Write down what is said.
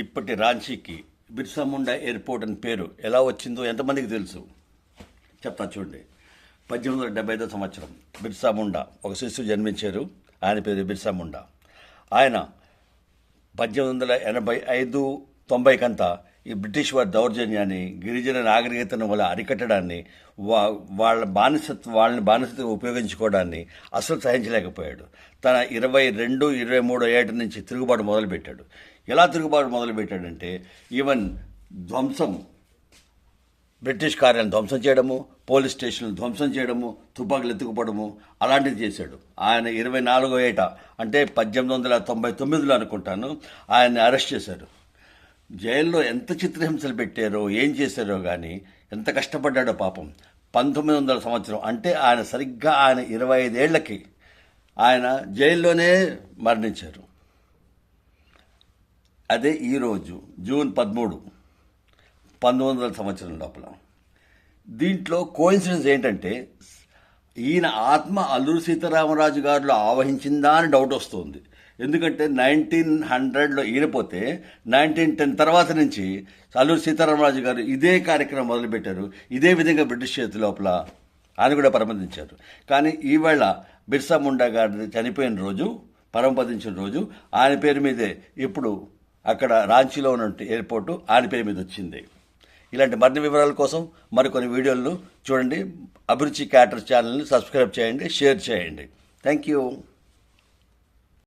ఇప్పటి రాంచీకి బిర్సా ముండా ఎయిర్పోర్ట్ అని పేరు ఎలా వచ్చిందో ఎంతమందికి తెలుసు చెప్తా చూడండి. 1875 సంవత్సరం బిర్సా ముండా ఒక శిశువు జన్మించారు. ఆయన పేరు బిర్సా ముండా. ఆయన 1885-90 కంతా ఈ బ్రిటిష్ వారి దౌర్జన్యాన్ని, గిరిజన నాగరికతను వాళ్ళ అరికట్టడాన్ని, వాళ్ళని బానిసత్వం ఉపయోగించుకోవడాన్ని అసలు సహించలేకపోయాడు. తన 22-23 ఏట నుంచి తిరుగుబాటు మొదలుపెట్టాడు. ఎలా తిరుగుబాటు మొదలుపెట్టాడంటే ఈవెన్ ధ్వంసం, బ్రిటిష్ కార్యాలను ధ్వంసం చేయడము, పోలీస్ స్టేషన్లు ధ్వంసం చేయడము, తుపాకులు ఎత్తుకుపోవడము అలాంటివి చేశాడు. ఆయన 24వ ఏట అంటే 1899లో అనుకుంటాను ఆయన్ని అరెస్ట్ చేశారు. జైల్లో ఎంత చిత్రహింసలు పెట్టారో, ఏం చేశారో కానీ ఎంత కష్టపడ్డాడో పాపం. 1900 సంవత్సరం అంటే ఆయన 25 ఏళ్లకి ఆయన జైల్లోనే మరణించారు. అదే ఈరోజు జూన్ 13, 1900 సంవత్సరం లోపల. దీంట్లో కోయిన్సిడెన్స్ ఏంటంటే ఈయన ఆత్మ అల్లూరి సీతారామరాజు గారిలో ఆవహించిందా అని డౌట్ వస్తుంది. ఎందుకంటే 1900లో ఈయన పోతే 1910 తర్వాత నుంచి అల్లూరి సీతారామరాజు గారు ఇదే కార్యక్రమం మొదలుపెట్టారు. ఇదే విధంగా బ్రిటిష్ చేతి లోపల ఆయన కూడా పరమపదించారు. కానీ ఈవేళ బిర్సా ముండా గారి చనిపోయిన రోజు, పరమపదించిన రోజు ఆయన పేరు మీదే ఇప్పుడు అక్కడ రాంచీలో ఉన్న ఎయిర్పోర్టు ఆయన పేరు మీద వచ్చింది. ఇలాంటి మరిన్ని వివరాల కోసం మరికొన్ని వీడియోలను చూడండి. అభిరుచి క్యాటర్ ఛానల్ని సబ్స్క్రైబ్ చేయండి, షేర్ చేయండి. Thank you.